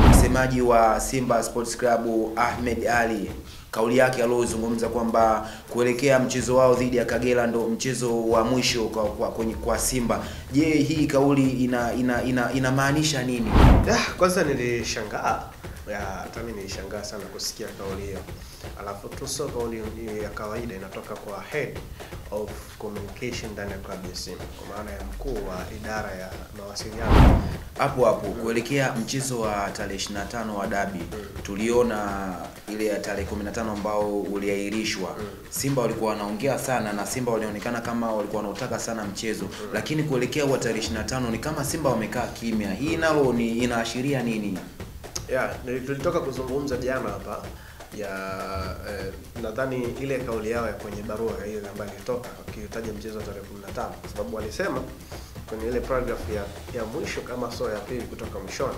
Msemaji wa Simba Sports Club Ahmed Ally, kauli yake aliyozungumza kwamba kuelekea mchezo wao dhidi ya Kagera ndo mchezo wa mwisho kwa Simba. Je, hii kauli inamaanisha nini? Kwanza nilishangaa, hata mimi nilishangaa sana kusikia kauli hiyo. Alafu tu sio kauli ya kawaida, inatoka kwa head of communication ndani ya klabu ya Simba, kwa maana ya mkuu wa idara ya mawasiliano. Hapo kuelekea mchezo wa tarehe 25 wa dabi, tuliona ile ya tarehe 15 ambao uliahirishwa. Simba walikuwa wanaongea sana na Simba walionekana kama walikuwa wanautaka sana mchezo, lakini kuelekea wa tarehe 25 ni kama Simba wamekaa kimya. Hii nalo inaashiria nini? Tulitoka kuzungumza jana hapa nadhani ile kauli yao ya kwenye barua ile ambayo ilitoka wakitaja mchezo wa tarehe 15, kwa sababu walisema kwenye ile paragraph ya mwisho, kama sio ya pili kutoka mwishoni,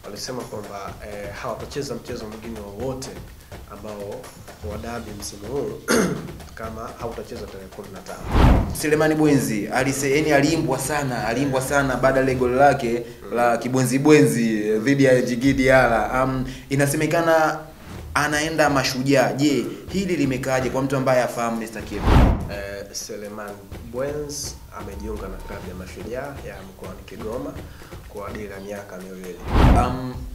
walisema kwamba hawatacheza mchezo mwingine wowote ambao wa dabi msimu huu kama hautacheza tarehe 15. Selemani Bwenzi aliimbwa sana baada ya goli lake la kibwenzi dhidi ya Djigui Diarra. Inasemekana anaenda Mashujaa. Je, hili limekaaje kwa mtu ambaye afahamu Mr. Kepo? Selemani Bwenzi amejiunga na klabu ya Mashujaa ya mkoani Kigoma kwa ajili ya miaka miwili.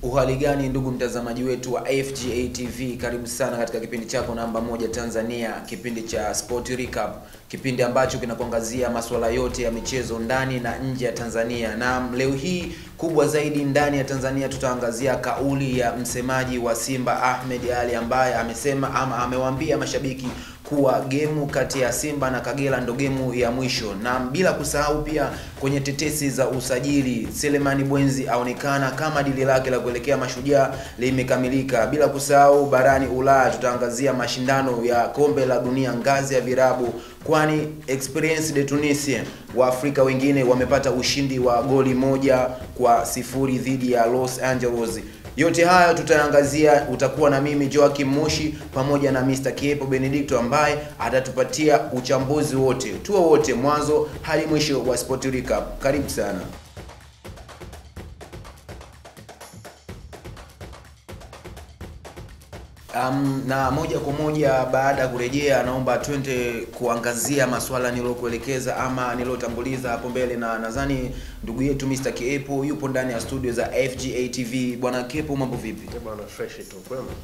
Uhali gani ndugu mtazamaji wetu wa FGA TV, karibu sana katika kipindi chako namba 1 Tanzania, kipindi cha Sport Recap, kipindi ambacho kinakuangazia masuala yote ya michezo ndani na nje ya Tanzania. Na leo hii kubwa zaidi ndani ya Tanzania tutaangazia kauli ya msemaji wa Simba Ahmed Ally, ambaye amesema ama amewaambia mashabiki kuwa gemu kati ya Simba na Kagera ndo gemu ya mwisho. Na bila kusahau pia kwenye tetesi za usajili, Selemani Bwenzi aonekana kama dili lake la kuelekea Mashujaa limekamilika. Bila kusahau barani Ulaya tutaangazia mashindano ya kombe la dunia ngazi ya virabu, kwani Experience de Tunisia wa Afrika wengine wamepata ushindi wa goli 1-0 dhidi ya Los Angeles. Yote haya tutaangazia. Utakuwa na mimi Joakim Moshi pamoja na Mr. Kepo Benedicto, ambaye atatupatia uchambuzi wote mwanzo hadi mwisho wa Sport Recap. Karibu sana. Na moja kwa moja baada ya kurejea, naomba twende kuangazia masuala nilokuelekeza ama nilotanguliza hapo mbele, na nadhani ndugu yetu Mr. Kepo yupo ndani ya studio za FGA TV. Bwana Kepo, mambo vipi? Bwana fresh tu,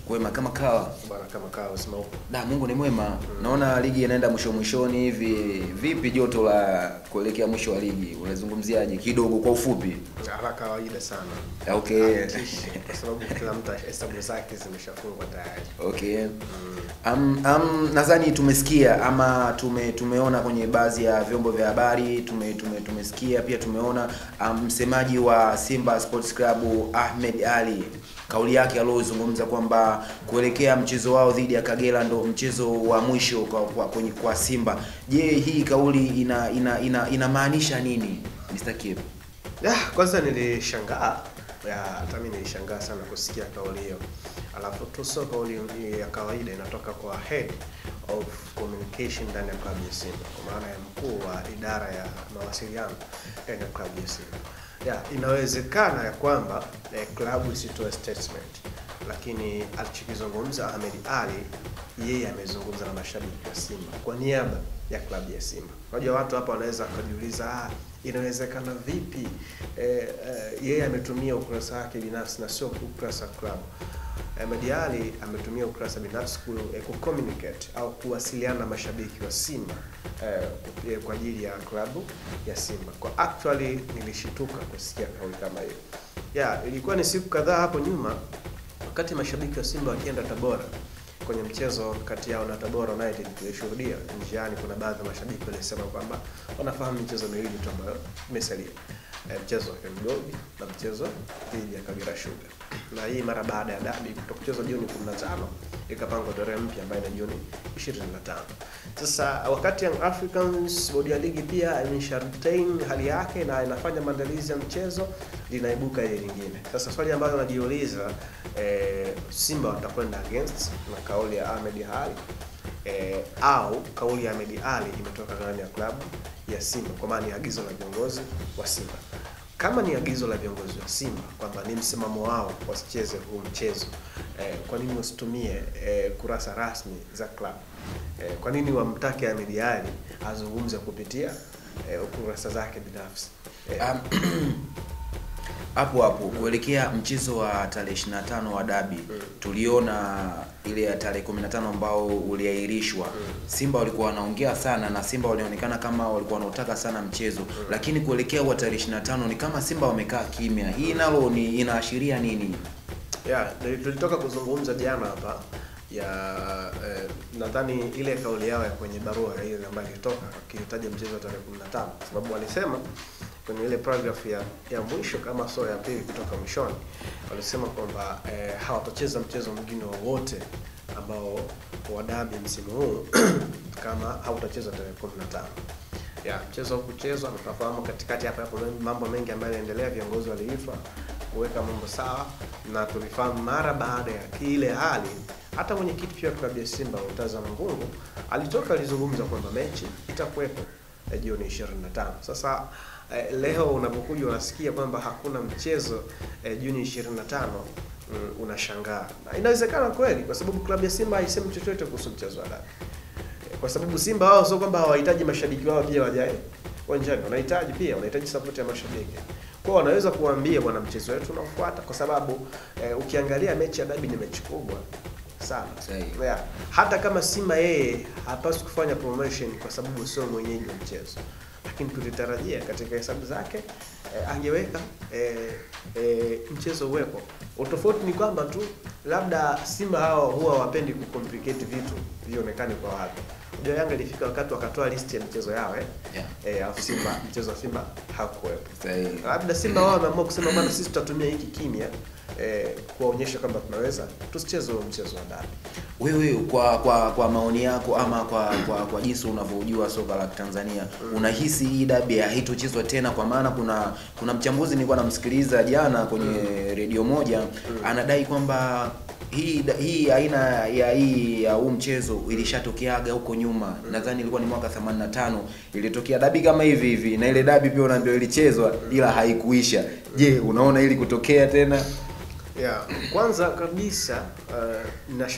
kwema kama kawa. Bwana kama kawa, sema upo. Mungu ni mwema. Naona ligi inaenda mwishoni hivi. Vipi joto la kuelekea mwisho wa ligi? Unazungumziaje kidogo kwa ufupi? Haraka kawaida sana. Okay. Kwa sababu kila mtu hesabu zake zimeshafungwa tayari. Okay. Nadhani tumesikia ama tumeona kwenye baadhi ya vyombo vya habari, tumesikia pia tumeona msemaji wa Simba Sports Club Ahmed Ally, kauli yake aliyozungumza kwamba kuelekea mchezo wao dhidi ya Kagera ndo mchezo wa mwisho kwa Simba. Je, hii kauli inamaanisha nini Mr. Kepo? Kwanza nilishangaa, hata mimi nilishangaa sana kusikia kauli hiyo. Alafu tu sio kauli ya kawaida, inatoka kwa head of communication ndani ya klabu ya Simba, kwa maana ya mkuu wa idara ya mawasiliano ndani ya klabu ya Simba. Inawezekana ya kwamba klabu isitoe statement, lakini alichokizungumza Ahmed Ally, yeye amezungumza na mashabiki wa Simba kwa niaba ya klabu ya Simba. Unajua watu hapa wanaweza kujiuliza inawezekana vipi yeye ametumia ukurasa wake binafsi na sio ukurasa wa klabu. Ahmed Ally ametumia ukurasa binafsi ku communicate au kuwasiliana na mashabiki wa Simba kwa ajili ya klabu ya Simba. Kwa actually nilishituka kusikia kauli kama hiyo. Ilikuwa ni siku kadhaa hapo nyuma, wakati mashabiki wa Simba wakienda Tabora kwenye mchezo kati yao na Tabora United, tulishuhudia njiani kuna baadhi ya mashabiki walisema kwamba wanafahamu michezo miwili tu ambayo imesalia, mchezo wa Kemgogi na mchezo dhidi ya Kagera Sugar. Na hii mara baada ya dabi kutokuchezwa Juni 15 ikapangwa tarehe mpya ambayo ni Juni 25. Sasa wakati Young Africans bodi ya ligi pia imeshartain hali yake na inafanya maandalizi ya mchezo, linaibuka ile nyingine. Sasa swali ambalo najiuliza, Simba watakwenda against na kauli ya Ahmed Ally au kauli ya Ahmed Ally imetoka ndani ya klabu ya Simba, kwa maana ni agizo la viongozi wa Simba. kama ni agizo la viongozi wa Simba kwamba ni msimamo wao wasicheze huu mchezo, kwa nini wasitumie kurasa rasmi za club? Kwa nini wamtake Ahmed Ally azungumze kupitia kurasa zake binafsi? Hapo kuelekea mchezo wa tarehe 25 wa dabi, tuliona ile ya tarehe 15 ambao uliahirishwa. Simba walikuwa wanaongea sana na Simba walionekana kama walikuwa wanautaka sana mchezo, lakini kuelekea wa tarehe 25 ni kama Simba wamekaa kimya. Hii nalo ni inaashiria nini? Tulitoka kuzungumza jana hapa ya nadhani ile kauli yao ya kwenye barua ile ambayo ilitoka akitaja mchezo wa tarehe 15, sababu walisema kwenye ile paragraph ya mwisho kama ya pili kutoka mwishoni, walisema kwamba hawatacheza mchezo mwingine wowote ambao wa dabi msimu huu kama hautachezwa tarehe 15. Mchezo kuchezwa, tunafahamu katikati hapa hapo mambo mengi ambayo yanaendelea, viongozi waliifa kuweka mambo sawa, na tulifahamu mara baada ya ile hali hata mwenyekiti pia klabu ya Simba Murtaza Mangungu alitoka alizungumza kwamba mechi itakuwepo Juni 25. Sasa leo unapokuja unasikia kwamba hakuna mchezo Juni 25, unashangaa. Na inawezekana kweli kwa sababu klabu ya Simba haisemi chochote kuhusu mchezo wa dabi. Kwa sababu Simba wao sio kwamba hawahitaji mashabiki wao pia wajae uwanjani, wanahitaji support ya mashabiki. Kwa wanaweza kuambia bwana, mchezo wetu unafuata, kwa sababu ukiangalia mechi ya dabi ni mechi kubwa sana. Hata kama Simba yeye hapaswi kufanya promotion kwa sababu sio mwenyeji wa mchezo, lakini tulitarajia katika hesabu zake angeweka mchezo uwepo. Utofauti ni kwamba tu labda Simba hao huwa wapendi kucomplicate vitu vionekane kwa watu. Ndio Yanga ilifika wakati wakatoa list ya michezo yao alafu Simba mchezo wa Simba hakuwepo. Labda Simba wao wameamua kusema bwana, sisi tutatumia hiki kimya kuonyesha kwamba tunaweza tusicheze mchezo wa dabi. Wewe kwa maoni yako ama kwa jinsi unavyojua soka la Tanzania, unahisi hii dabi haitochezwa tena? Kwa maana kuna mchambuzi nilikuwa namsikiliza jana kwenye redio moja, anadai kwamba hii aina ya huu mchezo ilishatokeaga huko nyuma. Nadhani ilikuwa ni mwaka 85 ilitokea dabi kama hivi na ile dabi pia unaambiwa ilichezwa ila haikuisha. Je, unaona ili kutokea tena? Kwanza kabisa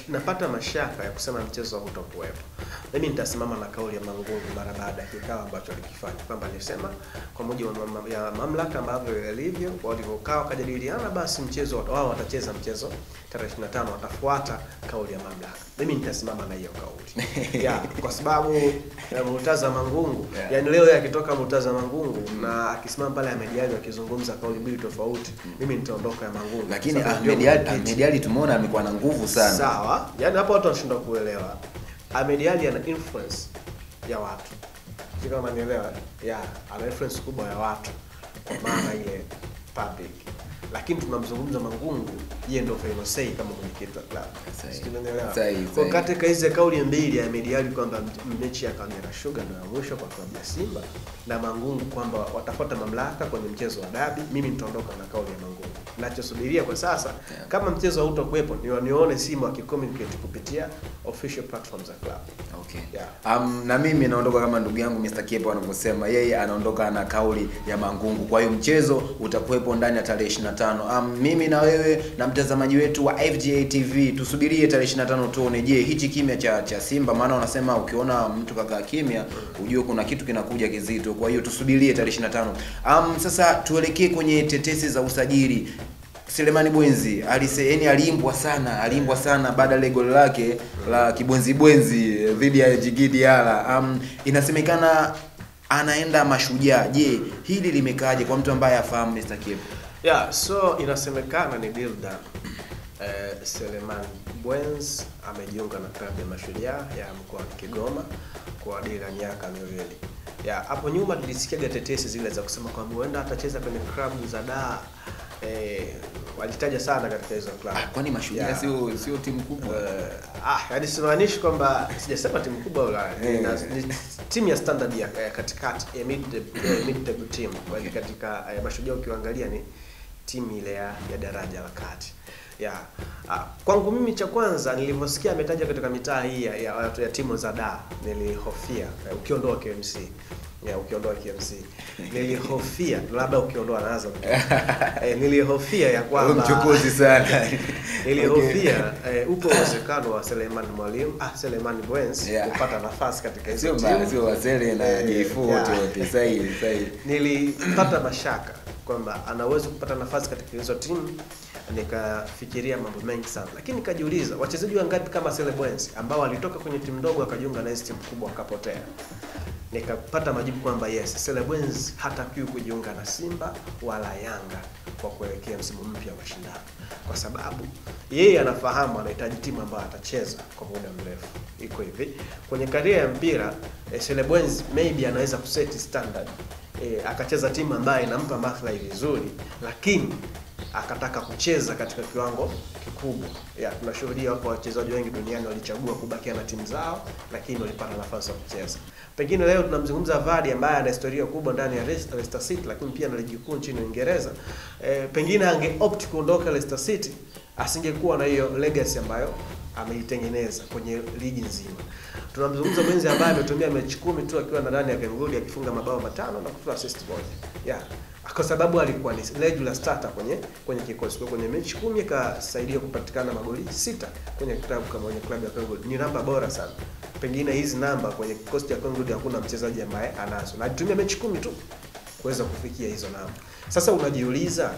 napata mashaka ya kusema mchezo hautakuwepo. Mimi nitasimama na kauli ya Mangungu mara baada ya kikao ambacho alikifanya, kwamba alisema kwa mujibu ya mamlaka ambavyo yalivyo, walivyokaa wakajadiliana, basi mchezo wao watacheza mchezo tarehe 25, watafuata kauli ya mamlaka. Mimi nitasimama na hiyo kauli. Kwa sababu Murtaza Mangungu, yani leo akitoka Murtaza Mangungu na akisimama pale Ahmed Ally akizungumza kauli mbili tofauti, mimi nitaondoka ya Mangungu. Lakini Ahmed Ally tumeona amekuwa na nguvu sana. Sawa, yani hapo watu wanashindwa kuelewa. Ahmed Ally ana influence ya watu. Kama unanielewa? Ana influence kubwa ya watu kwa maana ile public. Lakini tunamzungumza Mangungu, yeye ndio final say kama mwenyekiti wa club. Unaelewa? Kwa katika hizo kauli mbili ya Ahmed Ally kwamba mechi ya Kagera Sugar ndio ya mwisho kwa klabu ya Simba, na Mangungu kwamba watafuata mamlaka kwenye mchezo wa dabi, mimi nitaondoka na kauli ya Mangungu. Ninachosubiria kwa sasa, kama mchezo hautakuwepo, nione Simba akicommunicate kupitia official platforms za club. Na mimi naondoka kama ndugu yangu Mr. Kepo anavyosema, yeye anaondoka na kauli ya Mangungu. Kwa hiyo mchezo utakuwepo ndani ya tarehe 25. Mimi na wewe na mtazamaji wetu wa FGA TV tusubirie tarehe 25 tuone, je, hichi kimya cha Simba, maana wanasema ukiona mtu kakaa kimya ujue kuna kitu kinakuja kizito. Kwa hiyo tusubirie tarehe 25. Sasa tuelekee kwenye tetesi za usajili. Selemani Bwenzi aliimbwa sana baada ya goli lake la kibwenzi dhidi ya Djigui Diarra. Inasemekana anaenda Mashujaa. Je, hili limekaaje kwa mtu ambaye afahamu Mr. Kepo? So inasemekana ni deal done. Selemani Bwenzi amejiunga na klabu ya Mashujaa ya mkoa wa Kigoma kwa deal ya miaka miwili. Hapo nyuma tulisikia tetesi zile za kusema kwamba huenda atacheza kwenye klabu za Dar. Walitaja sana katika hizo klabu. Kwani Mashujaa sio timu kubwa? Yani simaanishi kwamba sijasema timu kubwa wala ni timu ya standard ya katikati, mid table team. Kwa katika Mashujaa ukiangalia ni timu ile ya daraja la kati. Kwangu mimi cha kwanza nilivyosikia ametaja katika mitaa hii ya timu za da, nilihofia ukiondoa KMC. Ukiondoa KMC. Nilihofia labda ukiondoa Azam. Nilihofia ya kwamba mchukuzi sana. Nilihofia upo uwezekano wa Selemani Bwenzi kupata nafasi katika hizo timu. Sio Wasele na Jifu wote sahihi. Nilipata mashaka kwamba anaweza kupata nafasi katika hizo timu, nikafikiria mambo mengi sana, lakini nikajiuliza wachezaji wangapi kama Sele Bwenzi ambao walitoka kwenye timu ndogo akajiunga na timu kubwa akapotea. Nikapata majibu kwamba yes, Sele Bwenzi hatakiwi kujiunga na Simba wala Yanga kwa kuelekea msimu mpya wa mashindano, kwa sababu yeye anafahamu anahitaji timu ambayo atacheza kwa muda mrefu. Iko hivi, kwenye career ya mpira Sele Bwenzi maybe anaweza kuseti standard, akacheza timu ambayo inampa maslahi vizuri, lakini akataka kucheza katika kiwango kikubwa. Tunashuhudia hapo wachezaji wengi duniani walichagua kubakia na timu zao, lakini walipata nafasi ya kucheza. Pengine leo tunamzungumza Vardy ambaye ana historia kubwa ndani ya Leicester City, lakini pia na ligi kuu nchini Uingereza. Pengine angeopt kuondoka Leicester City, asingekuwa na hiyo legacy ambayo ameitengeneza kwenye ligi nzima. Tunamzungumza Bwenzi ambaye ametumia mechi 10 tu akiwa ndani ya Kengudi akifunga mabao 5 na kutoa assist moja. Kwa sababu alikuwa ni regular starter kwenye kikosi. Kwenye mechi 10 kasaidia kupatikana magoli 6 kwenye klabu ya Kengudi. Ni namba bora sana. Pengine hizi namba kwenye kikosi cha Kengudi hakuna mchezaji ambaye anazo. Na alitumia mechi 10 tu kuweza kufikia hizo namba. Sasa unajiuliza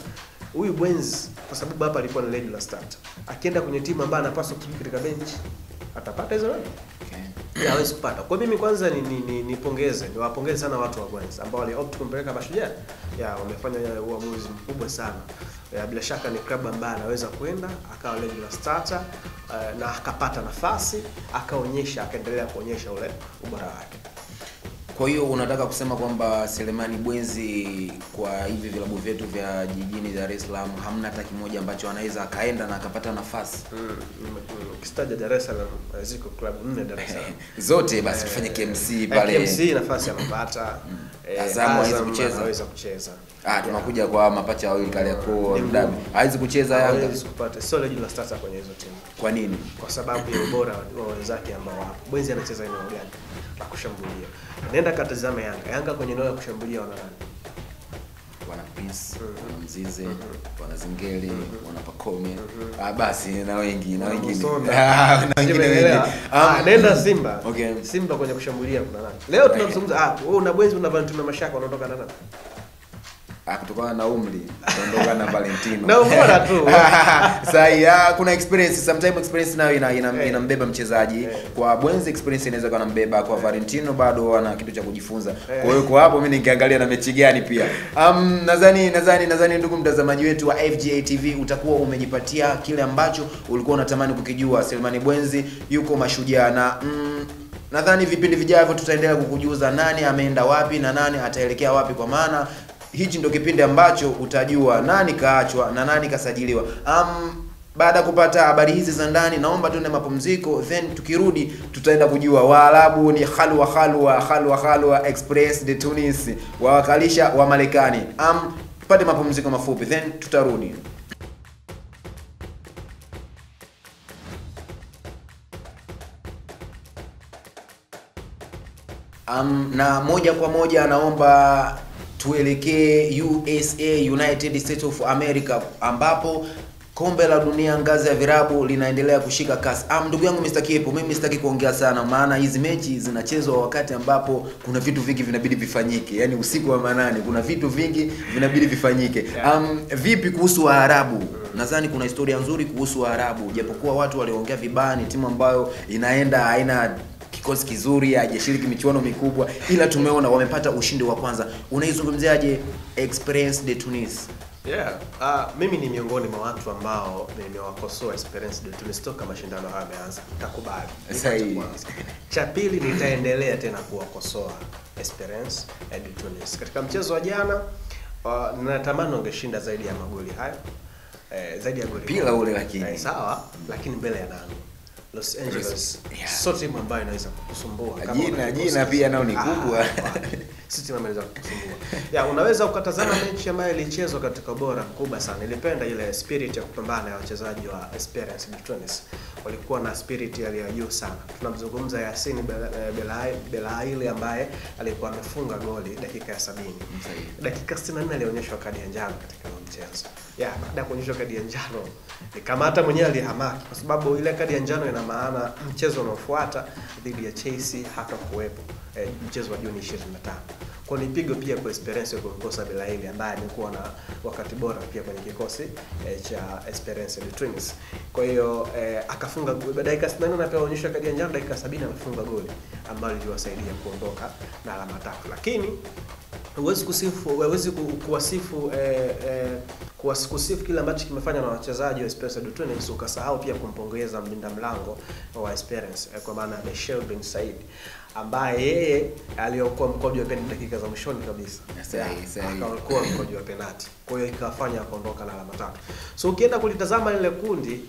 huyu Bwenzi, kwa sababu hapa alikuwa ni regular starter, akienda kwenye timu ambayo anapaswa kubaki katika bench, atapata hizo namba? Hawezi kupata. Kwa mimi kwanza niwapongeze sana watu wa Bwenzi ambao waliopt kumpeleka Mashujaa. Wamefanya uamuzi mkubwa sana. Bila shaka ni klabu ambayo anaweza kwenda akawa regular starter na akapata nafasi, akaendelea kuonyesha ule ubora wake. Kwa hiyo unataka kusema kwamba Selemani Bwenzi kwa hivi vilabu vyetu vya jijini Dar es Salaam hamna hata kimoja ambacho anaweza akaenda na akapata nafasi? Kistaja Dar es Salaam ziko klabu 4 Dar es Salaam. Zote basi tufanye KMC pale. KMC nafasi anapata. Azam hawezi kucheza. Tunakuja kwa mapacha wawili Kariakoo Dabi. Hawezi kucheza Yanga. Hawezi kupata. Sio regular starter kwenye hizo timu. Kwa nini? Kwa sababu ya ubora wa wenzake ambao wapo. Bwenzi anacheza eneo gani la kushambulia? Nenda katazama Yanga kwenye eneo la kushambulia wana nani? Wana Prince, wana Mzize, wana Zingeli, wana Pakome. Basi na wengine. Nenda Simba. Okay. Simba kwenye kushambulia kuna nani? Leo tunazungumza una Bwenzi unavantuna mashaka unaondoka na nani? Kutokana na umri tunaondoka na Valentino. Na ubora tu. Sasa kuna experience, sometimes experience nayo inambeba mchezaji. Kwa Bwenzi experience inaweza kuwa inambeba, kwa Valentino bado wana kitu cha kujifunza. Kwa hiyo kwa hapo mimi nikiangalia na mechi gani pia. Nadhani ndugu mtazamaji wetu wa FGA TV utakuwa umejipatia kile ambacho ulikuwa unatamani kukijua. Selemani Bwenzi yuko Mashujaa na nadhani vipindi vijavyo tutaendelea kukujuza nani ameenda wapi na nani ataelekea wapi, kwa maana hichi ndio kipindi ambacho utajua nani kaachwa na nani kasajiliwa. Baada kupata habari hizi za ndani, naomba tuende mapumziko, then tukirudi tutaenda kujua Waarabu ni Khalwa Express de Tunis wawakalisha wa Marekani. Tupate mapumziko mafupi then tutarudi. Na moja kwa moja naomba tuelekee USA, United States of America, ambapo kombe la dunia ngazi ya virabu linaendelea kushika kasi. Ndugu yangu Mr. Kipo, mimi sitaki kuongea sana, maana hizi mechi zinachezwa wakati ambapo kuna vitu vingi vinabidi vifanyike. Yaani usiku wa manane kuna vitu vingi vinabidi vifanyike. Vipi kuhusu Waarabu? Nadhani kuna historia nzuri kuhusu Waarabu, japokuwa watu waliongea vibaya, ni timu ambayo inaenda haina kikosi kizuri, hajashiriki michuano mikubwa, ila tumeona wamepata ushindi wa kwanza. Unaizungumziaje Esperance de Tunis? Mimi ni miongoni mwa watu ambao nimewakosoa Esperance de Tunis toka mashindano haya yameanza. Nitakubali. Cha pili nitaendelea tena kuwakosoa Esperance de Tunis. Katika mchezo wa jana natamani wangeshinda zaidi ya magoli hayo. Zaidi ya goli. Bila ule lakini. Sawa, lakini mbele ya nani? Los Angeles. Yeah. Sio timu ambayo inaweza kukusumbua kama jina pia nao ni kubwa. Si timu ambayo inaweza kukusumbua. Ya, unaweza ukatazama mechi ambayo ilichezwa katika ubora mkubwa sana. Nilipenda ile spirit ya kupambana ya wachezaji wa Esperance de Tunis. Walikuwa na spirit ya juu sana. Tunamzungumza Yassine Belaili ambaye alikuwa amefunga goli dakika ya 70. Dakika 64 alionyeshwa kadi ya njano katika mchezo. Ya, baada ya kuonyeshwa kadi ya njano, ni kama hata mwenyewe alihamaki kwa sababu ile kadi ya njano ina maana mchezo unaofuata dhidi ya Chelsea hata kuwepo mchezo wa Juni 25. Kwa ni pigo pia kwa Esperance kwa kukosa Belaili ambaye alikuwa na wakati bora pia kwenye kikosi cha Esperance de Tunis. Kwa hiyo akafunga dakika 64 na pia onyesha kadi ya njano, dakika 70 amefunga goli ambalo liliwasaidia kuondoka na alama 3. Lakini huwezi kusifu kile ambacho kimefanya na wachezaji wa Esperance de Tunis ukasahau pia kumpongeza mlinda mlango wa Esperance kwa maana Michel Ben Said ambaye yeye aliokoa mkojo wa penalti dakika za mwishoni kabisa. Akaokoa mkojo wa penalti. Kwa hiyo ikafanya kuondoka na alama 3. So ukienda kulitazama ile kundi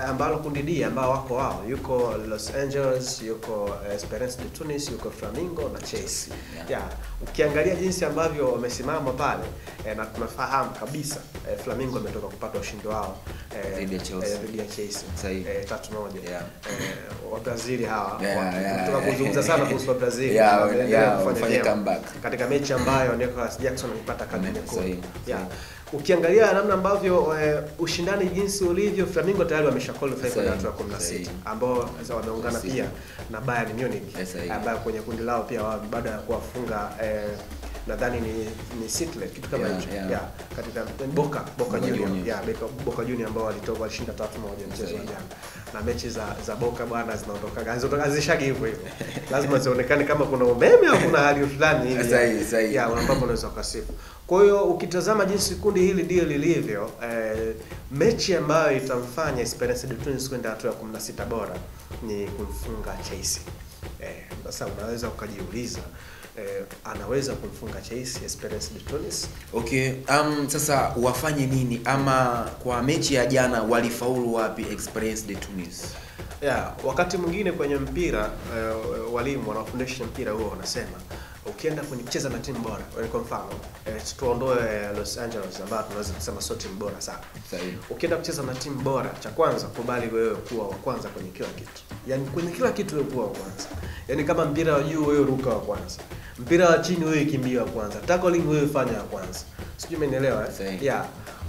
ambalo kundi D ambao wako wao, yuko Los Angeles, yuko Esperance de Tunis, yuko Flamingo na Chelsea. Yeah. Ukiangalia jinsi ambavyo wamesimama pale na tunafahamu kabisa Flamingo ametoka kupata ushindi wao dhidi ya Chelsea 3-1. Wa Brazil hawa tunataka kuzungumza sana kuhusu wa Brazil kufanya comeback katika mechi ambayo Nicolas Jackson alipata kadi nyekundu. Ukiangalia namna ambavyo ushindani jinsi ulivyo, Flamingo tayari wamesha qualify kwa hatua ya 16 ambao wameungana pia na Bayern Munich ambao kwenye kundi lao pia baada ya kuwafunga nadhani ni Sitle kitu kama hicho katika Boca Juniors Boca Juniors ambao walishinda 3-1 mchezo wa jana. Na mechi za Boca bwana zinaondoka hazishagi hivyo lazima zionekane kama kuna umeme au kuna hali fulani hivi ambapo unaweza ukasifu. Kwa hiyo ukitazama jinsi kundi hili ndio lilivyo, mechi ambayo itamfanya Esperance de Tunis kwenda hatua ya 16 bora ni kumfunga Chelsea. Sasa unaweza ukajiuliza anaweza kumfunga Chelsea Esperance de Tunis? Okay, sasa wafanye nini ama kwa mechi ya jana walifaulu wapi Esperance de Tunis? Wakati mwingine kwenye mpira walimu wanaofundisha mpira huo wanasema ukienda kwenye kucheza na timu bora, kwa mfano tuondoe Los Angeles ambao tunaweza kusema sio timu bora sana. Ukienda kucheza na timu bora, cha kwanza kubali wewe kuwa wa kwanza kwenye kila kitu. Yaani kwenye kila kitu wewe kuwa wa kwanza. Yaani kama mpira wa juu wewe ruka wa kwanza. Mpira wa chini wewe kimbia wa kwanza. Tackling wewe fanya wa kwanza. Sijui umenielewa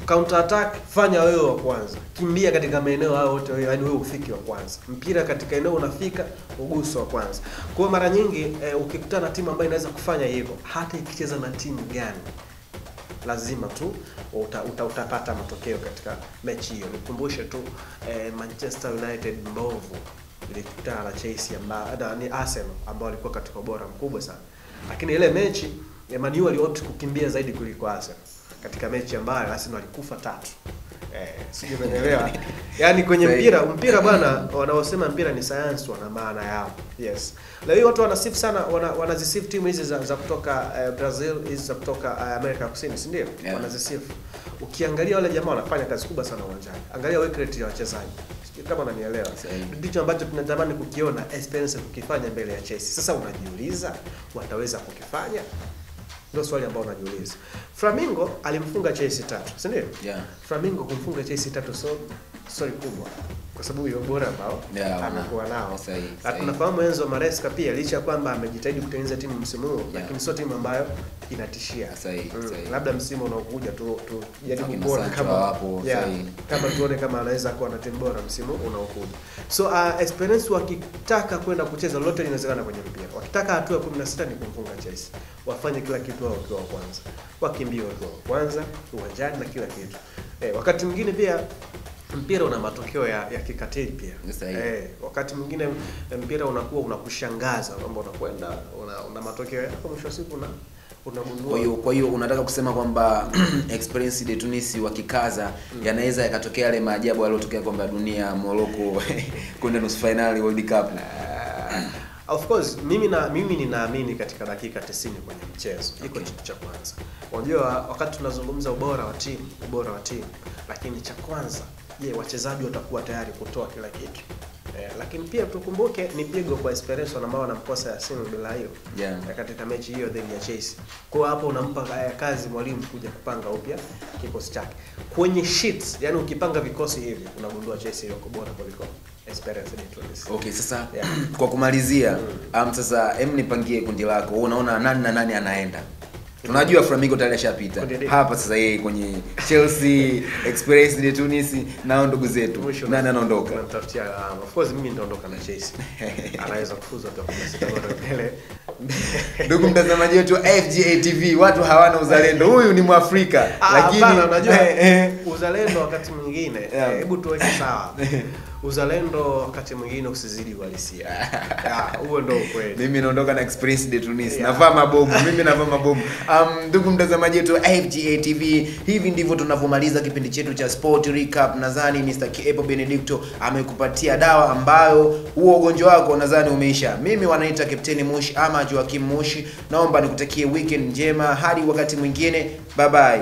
counter attack fanya wewe wa kwanza. Kimbia katika maeneo hayo yote wewe, yaani wewe ufike wa kwanza. Mpira katika eneo unafika, uguso wa kwanza. Kwa mara nyingi ukikutana na timu ambayo inaweza kufanya hivyo, hata ikicheza na timu gani, lazima tu utapata matokeo katika mechi hiyo. Nikumbushe tu Manchester United mbovu ilikutana na Chelsea ambao ni Arsenal ambao walikuwa katika ubora mkubwa sana. Lakini ile mechi Man U waliopt kukimbia zaidi kuliko Arsenal. Katika mechi ambayo Arsenal walikufa 3. Sijui umeelewa. Yaani kwenye mpira bwana, wanaosema mpira ni science wana maana yao. Yes. Leo watu wanasifu sana, wanazisifu timu hizi za kutoka Brazil, hizi za kutoka Amerika Kusini, si ndio? Wanazisifu. Ukiangalia wale jamaa wanafanya kazi kubwa sana uwanjani. Angalia work rate ya wachezaji. Kama unanielewa. Ndicho ambacho tunatamani kukiona Esperance kukifanya mbele ya Chelsea. Sasa unajiuliza wataweza kukifanya? Ndio swali ambalo unajiuliza. Flamingo alimfunga Chelsea 3, si ndio? Flamingo kumfunga Chelsea 3 sorry kubwa kwa sababu hiyo bora ambao amekuwa nao. Na tunafahamu Enzo Maresca pia licha kwamba amejitahidi kutengeneza timu msimu huu, lakini sio timu ambayo inatishia. Labda msimu unaokuja tu jaribu kuona kama tuone kama anaweza kuwa na timu bora msimu unaokuja. So Esperance wakitaka kwenda kucheza lote linawezekana kwenye mpira. Wakitaka hatua ya 16 ni kumfunga Chelsea. Wafanye kila kitu wao wakiwa wa kwanza. Wakimbie wakiwa wa kwanza uwanjani na kila kitu. Wakati mwingine pia mpira una matokeo ya kikatili pia. Wakati mwingine mpira unakuwa unakushangaza kwamba unakwenda una matokeo yako mwisho wa siku unagundua. Kwa hiyo unataka kusema kwamba Esperance de Tunis wakikaza yanaweza yakatokea yale maajabu yaliyotokea kwamba dunia Morocco kwenda nusu finali World Cup. Of course mimi ninaamini katika dakika 90 kwenye mchezo. Iko kitu cha kwanza. Unajua wakati tunazungumza ubora wa timu, lakini cha kwanza wachezaji watakuwa tayari kutoa kila kitu. Lakini pia tukumbuke ni pigo kwa Esperance ambao wanamkosa Yasin Abdullahi katika mechi hiyo dhidi ya Chelsea. Kwa hapo unampa kazi mwalimu kuja kupanga upya kikosi chake. Kwenye sheets, yani ukipanga vikosi hivi unagundua Chelsea yuko bora kuliko Esperance de Tunis. Okay, sasa kwa kumalizia, sasa nipangie kundi lako. Wewe unaona nani na nani anaenda? Tunajua Flamingo tayari ashapita. Hapa sasa yeye kwenye Chelsea, Esperance de Tunis na ndugu zetu. Nani anaondoka? Tunatafutia of course mimi nitaondoka na Chelsea. Anaweza kufuza kwa mbele. Ndugu mtazamaji wetu wa FGA TV, watu hawana uzalendo. Huyu ni Mwafrika, lakini unajua uzalendo wakati mwingine, hebu tuweke sawa. Uzalendo wakati mwingine usizidi uhalisia. Huo ndio kweli. Mimi naondoka na Esperance de Tunis. Navaa mabomu. Mimi navaa mabomu. Ndugu mtazamaji wetu wa FGA TV, hivi ndivyo tunavyomaliza kipindi chetu cha Sport Recap. Nadhani Mr. Kiepo Benedicto amekupatia dawa ambayo huo ugonjwa wako nadhani umeisha. Mimi wanaita Captain Mushi ama Joakim Mushi. Naomba nikutakie weekend njema hadi wakati mwingine. Bye bye.